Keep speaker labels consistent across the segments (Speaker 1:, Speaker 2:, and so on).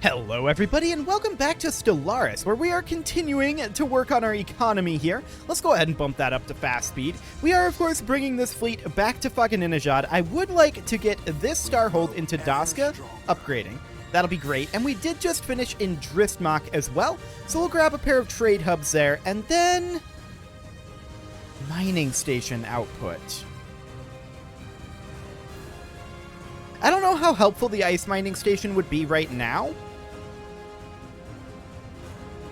Speaker 1: Hello everybody and welcome back to Stellaris, where we are continuing to work on our economy here. Let's go ahead and bump that up to fast speed. We are of course bringing this fleet back to fucking Inajad. I would like to get this starhold into Daska upgrading. That'll be great. And we did just finish in Dristmach as well, so we'll grab a pair of trade hubs there, and then mining station output. I don't know how helpful the ice mining station would be right now.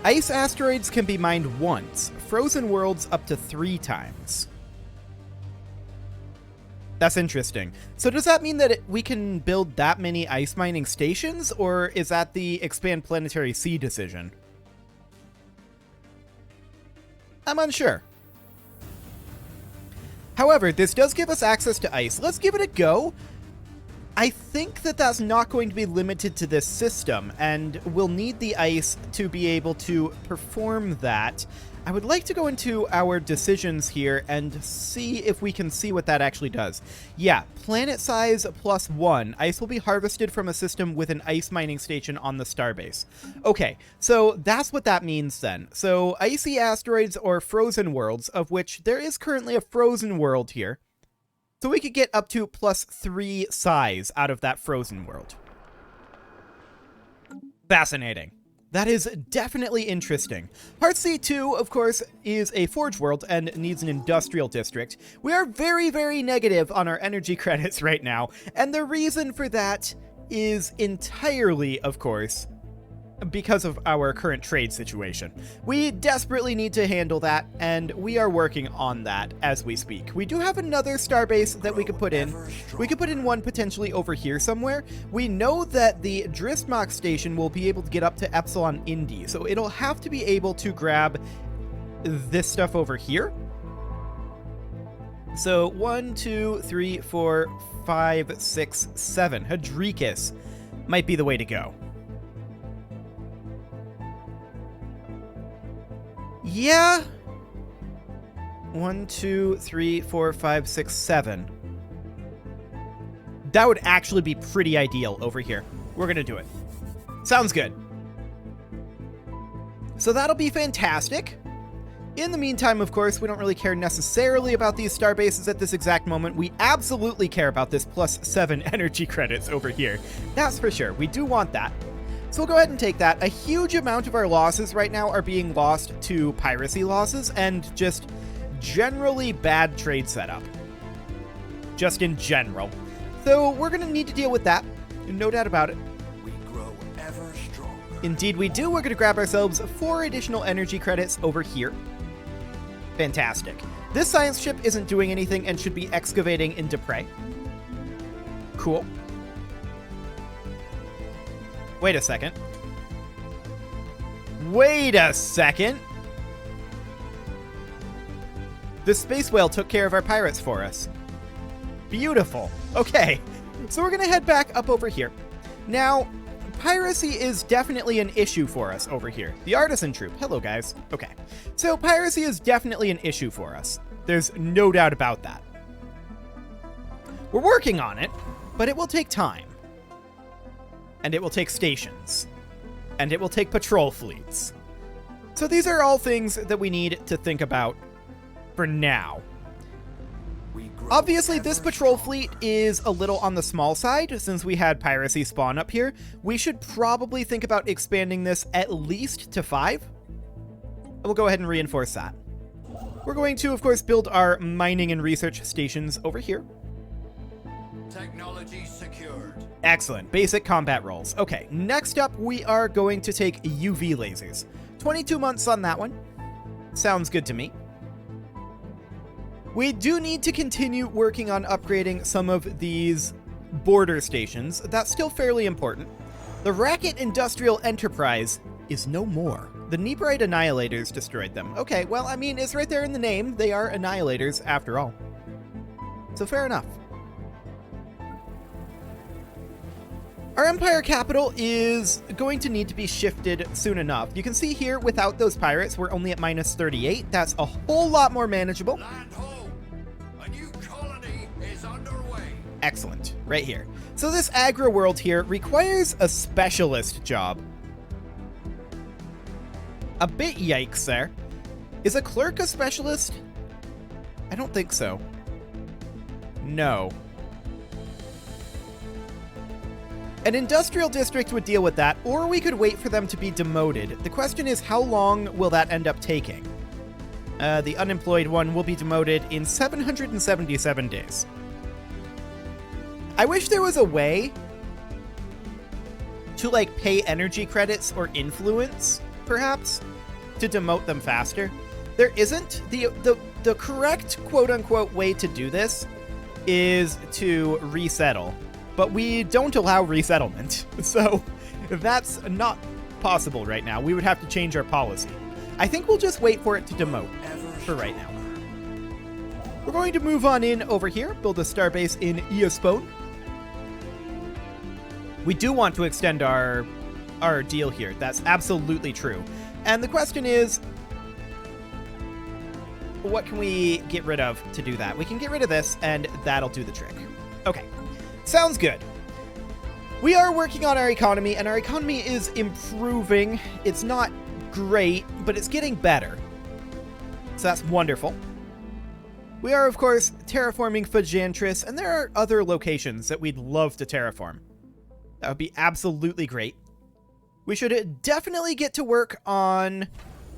Speaker 1: Ice asteroids can be mined once, frozen worlds up to 3 times. That's interesting. So does that mean that we can build that many ice mining stations, or is that the Expand Planetary Sea decision? I'm unsure. However, this does give us access to ice. Let's give it a go. I think that that's not going to be limited to this system, and we'll need the ice to be able to perform that. I would like to go into our decisions here and see if we can see what that actually does. Yeah, planet size +1. Ice will be harvested from a system with an ice mining station on the starbase. Okay, so that's what that means then. So icy asteroids or frozen worlds, of which there is currently a frozen world here. So we could get up to +3 size out of that frozen world. Fascinating. That is definitely interesting. Part C2, of course, is a forge world and needs an industrial district. We are very, very negative on our energy credits right now, and the reason for that is entirely, of course, because of our current trade situation. We desperately need to handle that, and we are working on that as we speak. We do have another starbase that we could put in. We could put in one potentially over here somewhere. We know that the Dristmach station will be able to get up to Epsilon Indi, so it'll have to be able to grab this stuff over here. So 1, 2, 3, 4, 5, 6, 7. Hadricus might be the way to go. Yeah. 1, 2, 3, 4, 5, 6, 7. That would actually be pretty ideal over here. We're gonna do it. Sounds good. So that'll be fantastic. In the meantime, of course, we don't really care necessarily about these starbases at this exact moment. We absolutely care about this +7 energy credits over here. That's for sure. We do want that. So we'll go ahead and take that. A huge amount of our losses right now are being lost to piracy losses and just generally bad trade setup. Just in general. So we're going to need to deal with that. No doubt about it.
Speaker 2: We grow ever stronger.
Speaker 1: Indeed we do. We're going to grab ourselves 4 additional energy credits over here. Fantastic. This science ship isn't doing anything and should be excavating into prey. Cool. Wait a second. Wait a second. The space whale took care of our pirates for us. Beautiful. Okay, so we're gonna head back up over here. Now, piracy is definitely an issue for us over here. The artisan troop. Hello, guys. Okay, so piracy is definitely an issue for us. There's no doubt about that. We're working on it, but it will take time. And it will take stations. And it will take patrol fleets. So these are all things that we need to think about for now. Obviously, this patrol fleet is a little on the small side since we had piracy spawn up here. We should probably think about expanding this at least to 5. And we'll go ahead and reinforce that. We're going to, of course, build our mining and research stations over here.
Speaker 2: Technology secured.
Speaker 1: Excellent. Basic combat roles. Okay, next up we are going to take UV lasers. 22 months on that one. Sounds good to me. We do need to continue working on upgrading some of these border stations. That's still fairly important. The Racket Industrial Enterprise is no more. The Nebrite Annihilators destroyed them. Okay, well, I mean, it's right there in the name. They are Annihilators after all. So fair enough. Our Empire capital is going to need to be shifted soon enough. You can see here, without those pirates, we're only at -38. That's a whole lot more manageable.
Speaker 2: Land ho! A new colony is underway.
Speaker 1: Excellent. Right here. So this agro world here requires a specialist job. A bit yikes there. Is a clerk a specialist? I don't think so. No. An industrial district would deal with that, or we could wait for them to be demoted. The question is, how long will that end up taking? The unemployed one will be demoted in 777 days. I wish there was a way to, like, pay energy credits or influence, perhaps, to demote them faster. There isn't. The correct quote-unquote way to do this is to resettle. But we don't allow resettlement, so that's not possible right now. We would have to change our policy. I think we'll just wait for it to demote for right now. We're going to move on in over here, build a starbase in Eospone. We do want to extend our deal here. That's absolutely true. And the question is, what can we get rid of to do that? We can get rid of this, and that'll do the trick. Okay. Sounds good. We are working on our economy, and our economy is improving. It's not great, but it's getting better. So that's wonderful. We are, of course, terraforming Fajantris, and there are other locations that we'd love to terraform. That would be absolutely great. We should definitely get to work on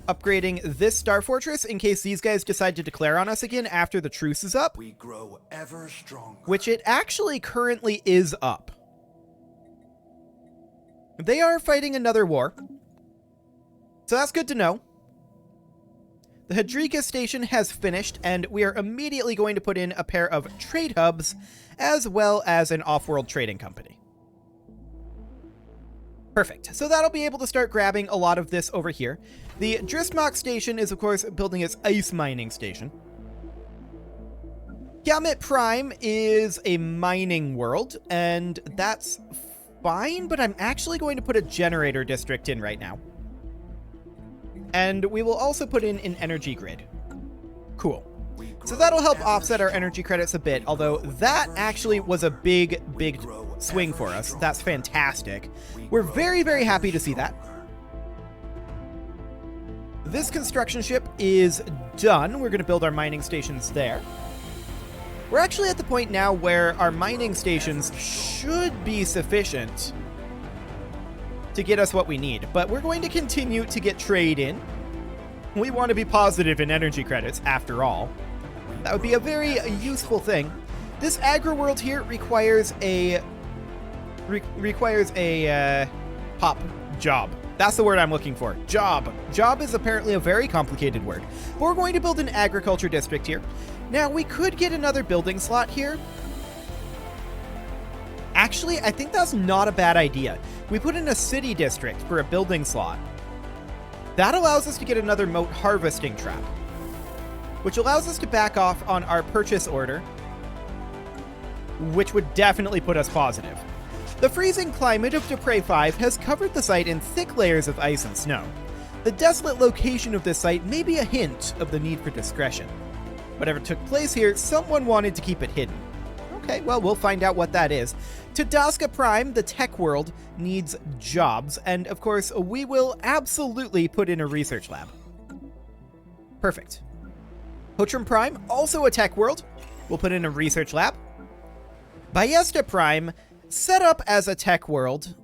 Speaker 1: upgrading this Star Fortress in case these guys decide to declare on us again after the truce is up.
Speaker 2: We grow ever stronger.
Speaker 1: Which it actually currently is up. They are fighting another war. So that's good to know. The Hadrika station has finished, and we are immediately going to put in a pair of trade hubs, as well as an off-world trading company. Perfect. So that'll be able to start grabbing a lot of this over here. The Dristmach station is, of course, building its ice mining station. Gamut Prime is a mining world, and that's fine, but I'm actually going to put a generator district in right now. And we will also put in an energy grid. Cool. So that'll help offset our energy credits a bit, although that actually was a big swing for us. That's fantastic. We're very, very happy to see that. This construction ship is done. We're going to build our mining stations there. We're actually at the point now where our mining stations should be sufficient to get us what we need, but we're going to continue to get trade in. We want to be positive in energy credits, after all. That would be a very useful thing. This agro world here requires a pop job. That's the word I'm looking for. Job. Job is apparently a very complicated word. But we're going to build an agriculture district here. Now, we could get another building slot here. Actually, I think that's not a bad idea. We put in a city district for a building slot. That allows us to get another moat harvesting trap, which allows us to back off on our purchase order, which would definitely put us positive. The freezing climate of Dupre 5 has covered the site in thick layers of ice and snow. The desolate location of this site may be a hint of the need for discretion. Whatever took place here, someone wanted to keep it hidden. Okay, well, we'll find out what that is. Tadaska Prime, the tech world, needs jobs, and of course, we will absolutely put in a research lab. Perfect. Hotram Prime, also a tech world, we'll put in a research lab. Ballesta Prime, set up as a tech world,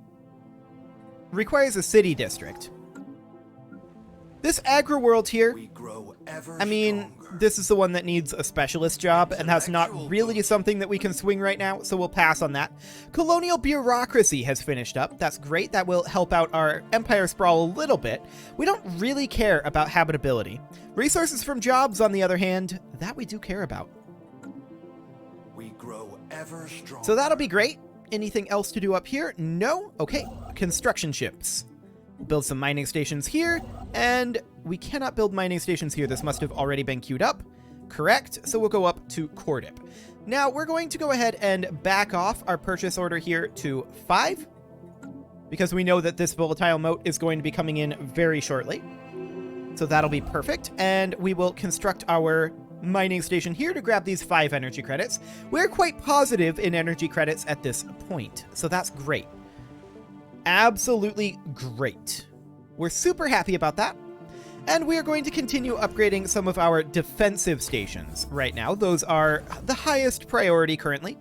Speaker 1: requires a city district. This agro world here, I mean, this is the one that needs a specialist job, and that's not really something that we can swing right now, so we'll pass on that. Colonial bureaucracy has finished up. That's great. That will help out our empire sprawl a little bit. We don't really care about habitability. Resources from jobs, on the other hand, that we do care about.
Speaker 2: We grow ever stronger.
Speaker 1: So that'll be great. Anything else to do up here? No? Okay. Construction ships. We'll build some mining stations here, and we cannot build mining stations here. This must have already been queued up. Correct. So we'll go up to Cordip. Now we're going to go ahead and back off our purchase order here to 5, because we know that this volatile moat is going to be coming in very shortly. So that'll be perfect. And we will construct our mining station here to grab these 5 energy credits. We're quite positive in energy credits at this point, so that's great. Absolutely great. We're super happy about that. And we are going to continue upgrading some of our defensive stations right now. Those are the highest priority currently.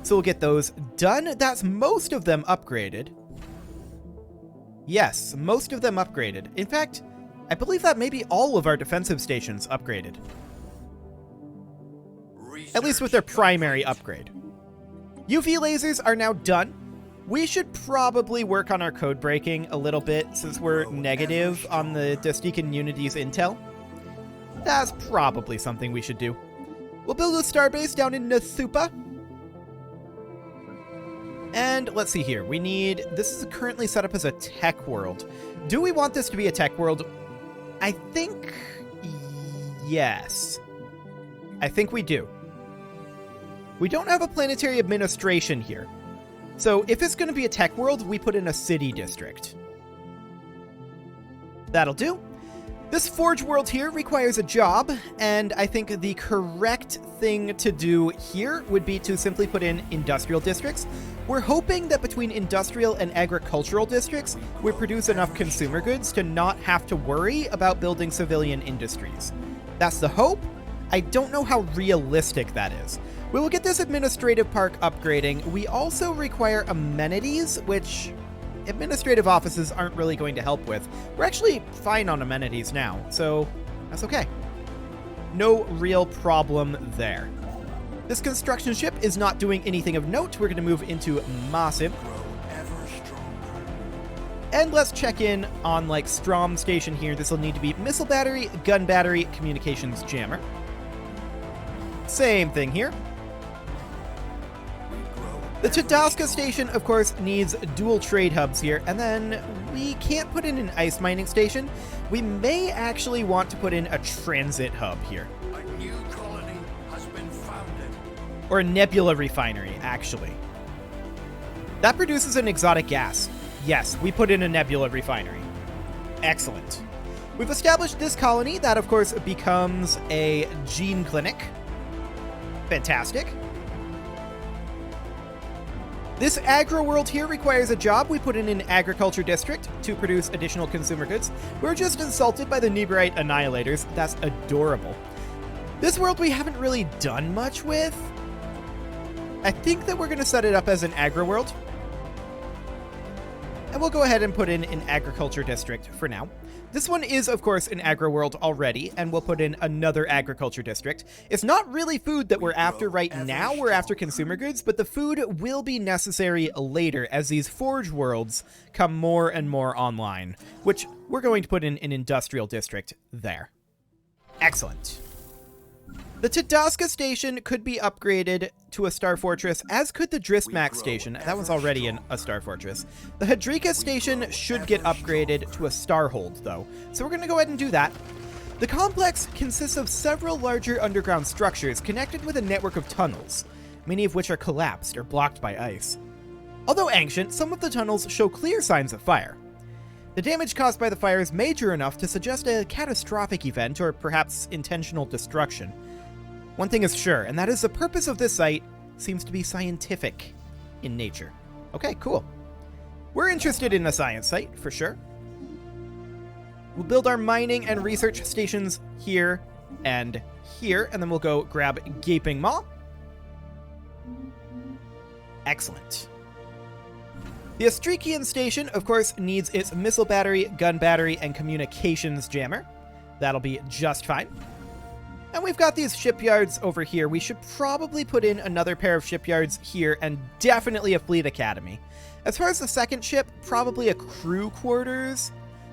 Speaker 1: So we'll get those done. That's most of them upgraded. Yes, most of them upgraded. In fact, I believe that maybe all of our defensive stations upgraded. At least with their primary upgrade. UV lasers are now done. We should probably work on our code breaking a little bit since we're negative on the Distique and Unity's intel. That's probably something we should do. We'll build a starbase down in Nathupa. And let's see here. We need... This is currently set up as a tech world. Do we want this to be a tech world? I think... Yes. I think we do. We don't have a planetary administration here. So if it's going to be a tech world, we put in a city district. That'll do. This Forge world here requires a job, and I think the correct thing to do here would be to simply put in industrial districts. We're hoping that between industrial and agricultural districts, we produce enough consumer goods to not have to worry about building civilian industries. That's the hope. I don't know how realistic that is. We will get this administrative park upgrading. We also require amenities, which administrative offices aren't really going to help with. We're actually fine on amenities now, so that's okay. No real problem there. This construction ship is not doing anything of note. We're going to move into Massive. And let's check in on, like, Strom Station here. This will need to be missile battery, gun battery, communications jammer. Same thing here. The Tadaska station, of course, needs dual trade hubs here, and then we can't put in an ice mining station. We may actually want to put in a transit hub here.
Speaker 2: A new colony has been founded.
Speaker 1: Or a nebula refinery, actually. That produces an exotic gas. Yes, we put in a nebula refinery. Excellent. We've established this colony. That, of course, becomes a gene clinic. Fantastic. This agro world here requires a job. We put in an agriculture district to produce additional consumer goods. We're just insulted by the Neberite annihilators. That's adorable. This world we haven't really done much with. I think that we're going to set it up as an agro world. And we'll go ahead and put in an agriculture district for now. This one is, of course, an agro world already, and we'll put in another agriculture district. It's not really food that we're after right now, we're after consumer goods, but the food will be necessary later as these forge worlds come more and more online, which we're going to put in an industrial district there. Excellent. The Tadaska station could be upgraded to a Star Fortress, as could the Drismax station. That one's already in a Star Fortress. The Hadrika station should get upgraded to a Starhold, though, so we're going to go ahead and do that. The complex consists of several larger underground structures connected with a network of tunnels, many of which are collapsed or blocked by ice. Although ancient, some of the tunnels show clear signs of fire. The damage caused by the fire is major enough to suggest a catastrophic event or perhaps intentional destruction. One thing is sure, and that is the purpose of this site seems to be scientific in nature. Okay, cool. We're interested in a science site, for sure. We'll build our mining and research stations here and here, and then we'll go grab Gaping Maw. Excellent. The Astrikian station, of course, needs its missile battery, gun battery, and communications jammer. That'll be just fine. And we've got these shipyards over here. We should probably put in another pair of shipyards here and definitely a fleet academy. As far as the second ship, probably a crew quarters.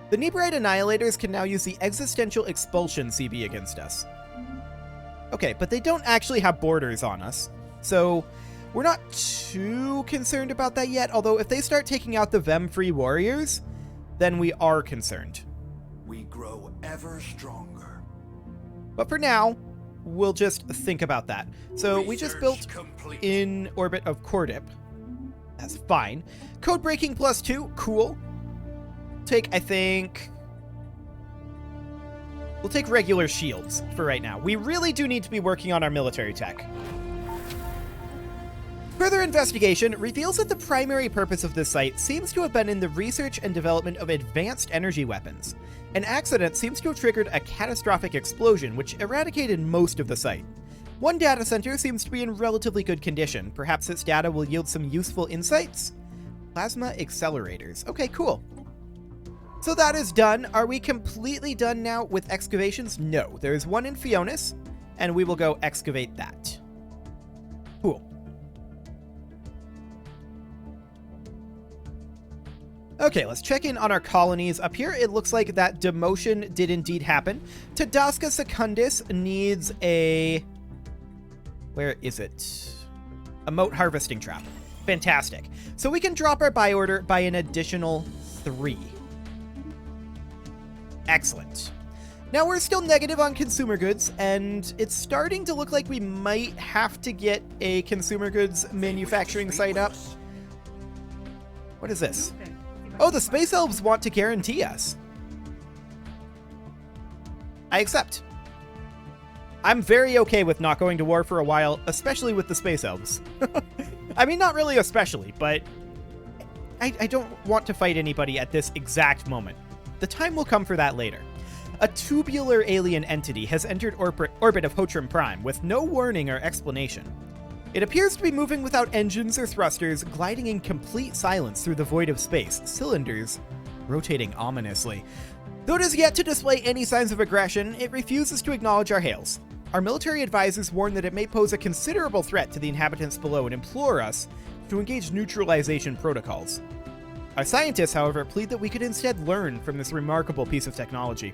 Speaker 1: The Neberite Annihilators can now use the Existential Expulsion CB against us. Okay, but they don't actually have borders on us. So we're not too concerned about that yet, although if they start taking out the Vem-free warriors, then we are concerned.
Speaker 2: We grow ever stronger.
Speaker 1: But for now, we'll just think about that. So we just built in orbit of Cordip. That's fine. Code breaking +2, cool. Take, I think... We'll take regular shields for right now. We really do need to be working on our military tech. Further investigation reveals that the primary purpose of this site seems to have been in the research and development of advanced energy weapons. An accident seems to have triggered a catastrophic explosion which eradicated most of the site. One data center seems to be in relatively good condition. Perhaps its data will yield some useful insights? Plasma accelerators. Okay, cool. So that is done. Are we completely done now with excavations? No. There is one in Fionis, and we will go excavate that. Cool. Okay, let's check in on our colonies. Up here, it looks like that demotion did indeed happen. Tadasca Secundus needs a... Where is it? A moat harvesting trap. Fantastic. So we can drop our buy order by an additional 3. Excellent. Now we're still negative on consumer goods, and it's starting to look like we might have to get a consumer goods manufacturing site up. What is this? Oh, the Space Elves want to guarantee us. I accept. I'm very okay with not going to war for a while, especially with the Space Elves. I mean, not really especially, but I don't want to fight anybody at this exact moment. The time will come for that later. A tubular alien entity has entered orbit of Hotram Prime with no warning or explanation. It appears to be moving without engines or thrusters, gliding in complete silence through the void of space, cylinders rotating ominously. Though it is yet to display any signs of aggression, it refuses to acknowledge our hails. Our military advisors warn that it may pose a considerable threat to the inhabitants below and implore us to engage neutralization protocols. Our scientists, however, plead that we could instead learn from this remarkable piece of technology.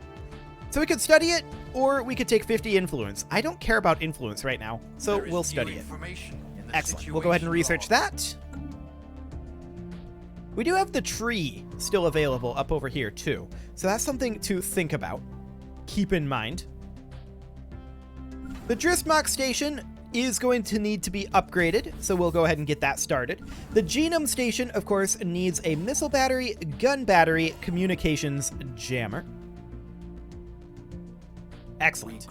Speaker 1: So we could study it, or we could take 50 influence. I don't care about influence right now, so we'll study it. Excellent. We'll go ahead and research that. We do have the tree still available up over here, too. So that's something to think about. Keep in mind. The Dristmach station is going to need to be upgraded, so we'll go ahead and get that started. The Genome station, of course, needs a missile battery, gun battery, communications jammer. Excellent.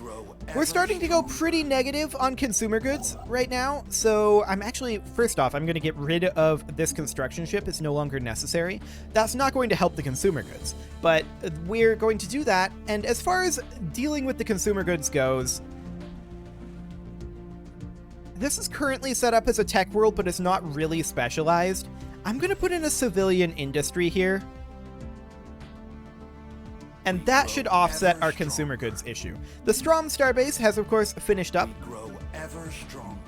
Speaker 1: We're starting to go pretty negative on consumer goods right now, so I'm actually, first off, I'm going to get rid of this construction ship. It's no longer necessary. That's not going to help the consumer goods, but we're going to do that, and as far as dealing with the consumer goods goes, this is currently set up as a tech world, but it's not really specialized. I'm going to put in a civilian industry here. And that should offset our consumer goods issue. The Strom Starbase has, of course, finished up.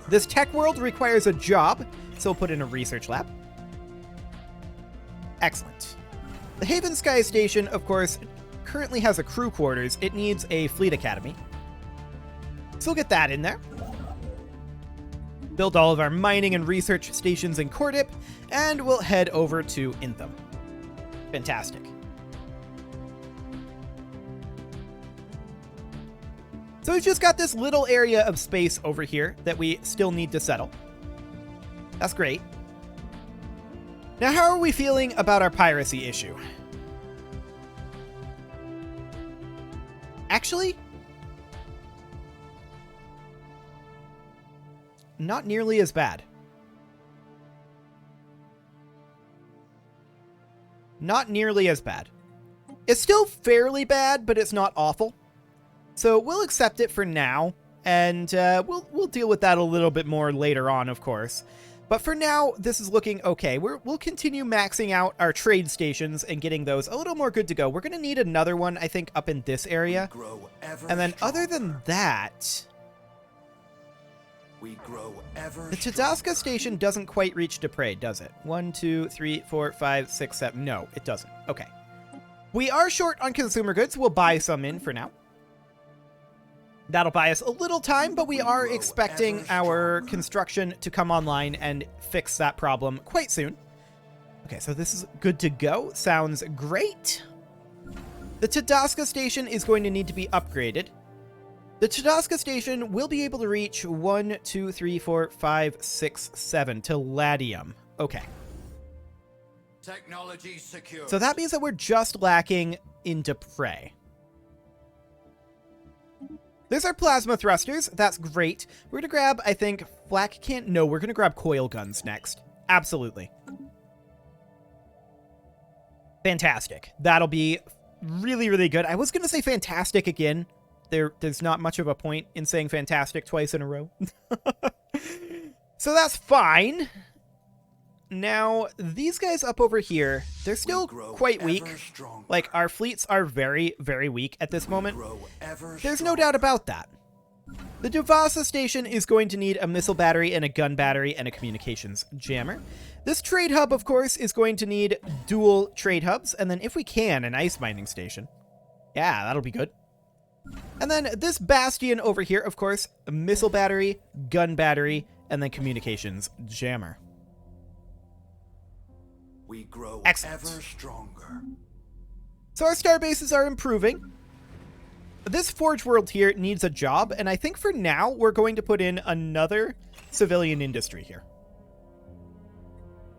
Speaker 1: This tech world requires a job, so we'll put in a research lab. Excellent. The Haven Sky Station, of course, currently has a crew quarters. It needs a fleet academy. So we'll get that in there. Build all of our mining and research stations in Cordip, and we'll head over to Intham. Fantastic. So we've just got this little area of space over here that we still need to settle. That's great. Now, how are we feeling about our piracy issue? Actually, not nearly as bad. Not nearly as bad. It's still fairly bad, but it's not awful. So we'll accept it for now, and we'll deal with that a little bit more later on, of course. But for now, this is looking okay. We'll continue maxing out our trade stations and getting those a little more good to go. We're going to need another one, I think, up in this area. And then other than that, the Tadasca station doesn't quite reach Dupre, does it? 1, 2, 3, 4, 5, 6, 7. No, it doesn't. Okay. We are short on consumer goods. We'll buy some in for now. That'll buy us a little time, but we are expecting our construction to come online and fix that problem quite soon. Okay, so this is good to go. Sounds great. The Tadasca station is going to need to be upgraded. The Tadasca station will be able to reach 1, 2, 3, 4, 5, 6, 7 to Latium. Okay.
Speaker 2: Technology secure.
Speaker 1: So that means that we're just lacking in Dupre. There's our plasma thrusters. That's great. We're going to grab, I think, flak can't. No, we're going to grab coil guns next. Absolutely. Fantastic. That'll be really, really good. I was going to say fantastic again. There's not much of a point in saying fantastic twice in a row. So that's fine. Now, these guys up over here, they're still quite weak. Like, our fleets are very, very weak at this moment. There's no doubt about that. The Duvasa station is going to need a missile battery and a gun battery and a communications jammer. This trade hub, of course, is going to need dual trade hubs, and then if we can, an ice mining station. Yeah, that'll be good. And then this bastion over here, of course, a missile battery, gun battery, and then communications jammer.
Speaker 2: We grow
Speaker 1: Excellent.
Speaker 2: ever stronger.
Speaker 1: So our star bases are improving. This Forge World here needs a job, and I think for now we're going to put in another civilian industry here.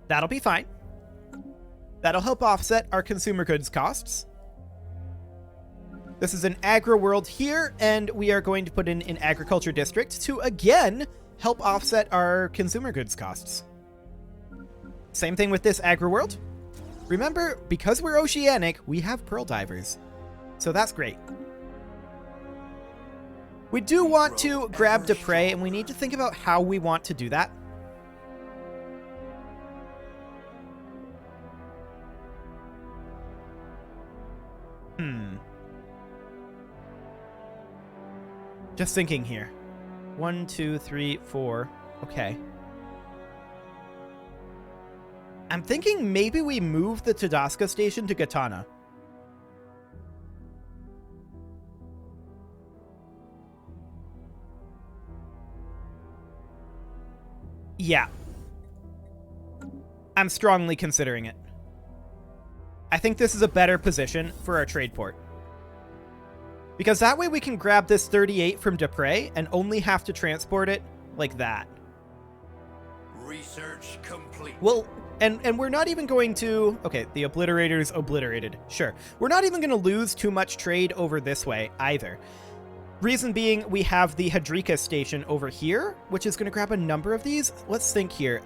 Speaker 1: That'll be fine. That'll help offset our consumer goods costs. This is an agro world here, and we are going to put in an agriculture district to, again, help offset our consumer goods costs. Same thing with this agro world. Remember, because we're oceanic, we have pearl divers. So that's great. We do want to grab Dupre, and we need to think about how we want to do that. Just thinking here. 1, 2, 3, 4. Okay. I'm thinking maybe we move the Tadasca station to Gatana. Yeah. I'm strongly considering it. I think this is a better position for our trade port. Because that way we can grab this 38 from Dupre and only have to transport it like that.
Speaker 2: Research complete.
Speaker 1: Well, and we're not even going to... Okay, the obliterator's obliterated. Sure. We're not even going to lose too much trade over this way either. Reason being, we have the Hadrika station over here, which is going to grab a number of these. Let's think here.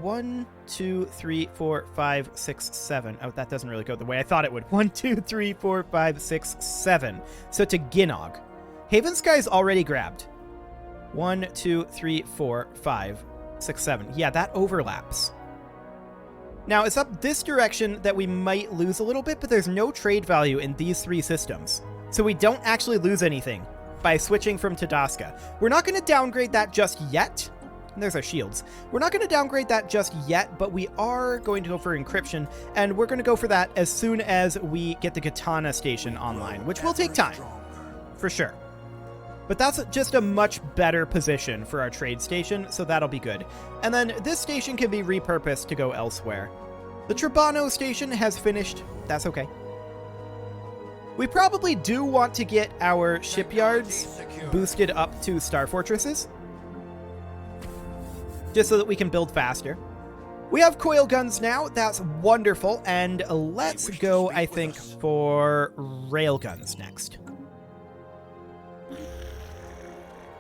Speaker 1: 1, 2, 3, 4, 5, 6, 7. Oh, that doesn't really go the way I thought it would. 1, 2, 3, 4, 5, 6, 7. So to Ginnog. Haven Sky's already grabbed. 1, 2, 3, 4, 5, 6, 7. Yeah, that overlaps. Now, it's up this direction that we might lose a little bit, but there's no trade value in these three systems. So we don't actually lose anything by switching from Tadasca. We're not going to downgrade that just yet. And there's our shields. We're not going to downgrade that just yet, but we are going to go for encryption, and we're going to go for that as soon as we get the Katana station online, which will take time, for sure. But that's just a much better position for our trade station, so that'll be good. And then this station can be repurposed to go elsewhere. The Tribano station has finished. That's okay. We probably do want to get our shipyards boosted up to Star Fortresses, just so that we can build faster. We have coil guns now. That's wonderful. And let's go, I think, for rail guns next.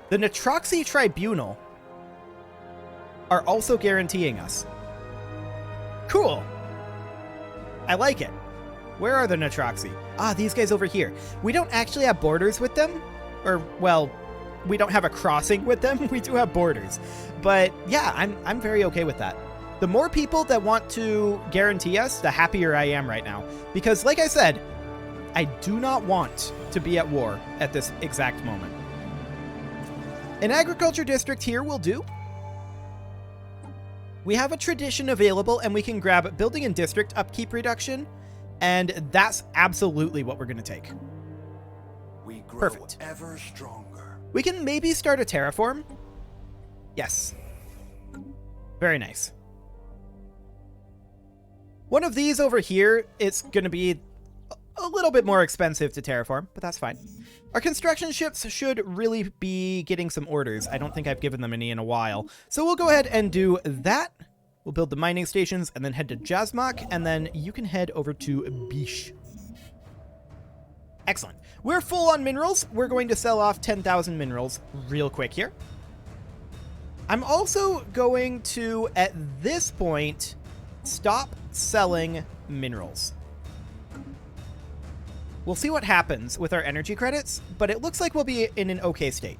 Speaker 1: The Nitroxy Tribunal are also guaranteeing us. Cool. I like it. Where are the Nitroxy? Ah, these guys over here. We don't actually have borders with them. Or, well, we don't have a crossing with them. We do have borders. But yeah, I'm very okay with that. The more people that want to guarantee us, the happier I am right now. Because, like I said, I do not want to be at war at this exact moment. An agriculture district here will do. We have a tradition available, and we can grab building and district upkeep reduction, and that's absolutely what we're going to take.
Speaker 2: We grow
Speaker 1: Perfect.
Speaker 2: ever stronger.
Speaker 1: We can maybe start a terraform. Yes. Very nice. One of these over here, it's going to be a little bit more expensive to terraform, but that's fine. Our construction ships should really be getting some orders. I don't think I've given them any in a while. So we'll go ahead and do that. We'll build the mining stations and then head to Jasmok, and then you can head over to Bish. Excellent. We're full on minerals. We're going to sell off 10,000 minerals real quick here. I'm also going to, at this point, stop selling minerals. We'll see what happens with our energy credits, but it looks like we'll be in an okay state.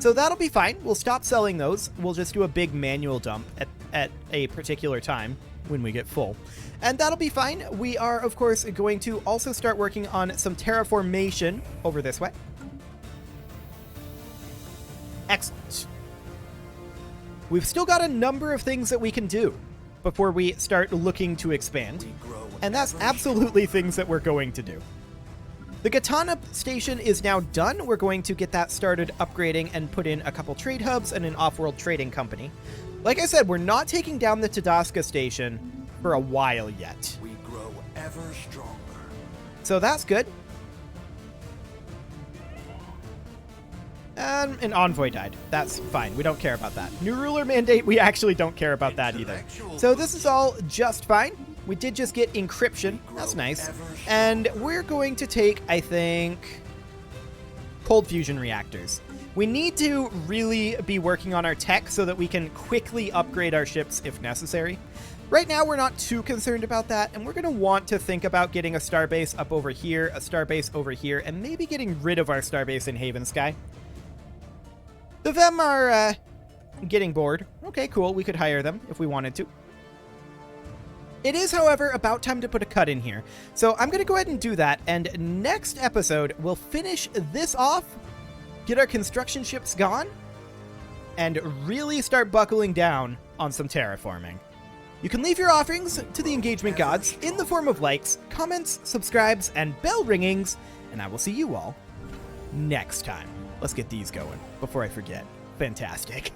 Speaker 1: So that'll be fine. We'll stop selling those. We'll just do a big manual dump at a particular time when we get full. And that'll be fine. We are, of course, going to also start working on some terraformation over this way. Excellent. We've still got a number of things that we can do before we start looking to expand. And that's absolutely things that we're going to do. The Katana station is now done. We're going to get that started upgrading and put in a couple trade hubs and an off-world trading company. Like I said, we're not taking down the Tadasca station for a while yet.
Speaker 2: We grow ever stronger.
Speaker 1: So that's good. And an envoy died. That's fine. We don't care about that. New ruler mandate, we actually don't care about that either. So this is all just fine. We did just get encryption. That's nice. And we're going to take, I think, cold fusion reactors. We need to really be working on our tech so that we can quickly upgrade our ships if necessary. Right now, we're not too concerned about that, and we're going to want to think about getting a starbase up over here, a starbase over here, and maybe getting rid of our starbase in Haven Sky. The Vem are getting bored. Okay, cool. We could hire them if we wanted to. It is, however, about time to put a cut in here. So I'm going to go ahead and do that, and next episode, we'll finish this off, get our construction ships gone, and really start buckling down on some terraforming. You can leave your offerings to the engagement gods in the form of likes, comments, subscribes, and bell ringings, and I will see you all next time. Let's get these going before I forget. Fantastic.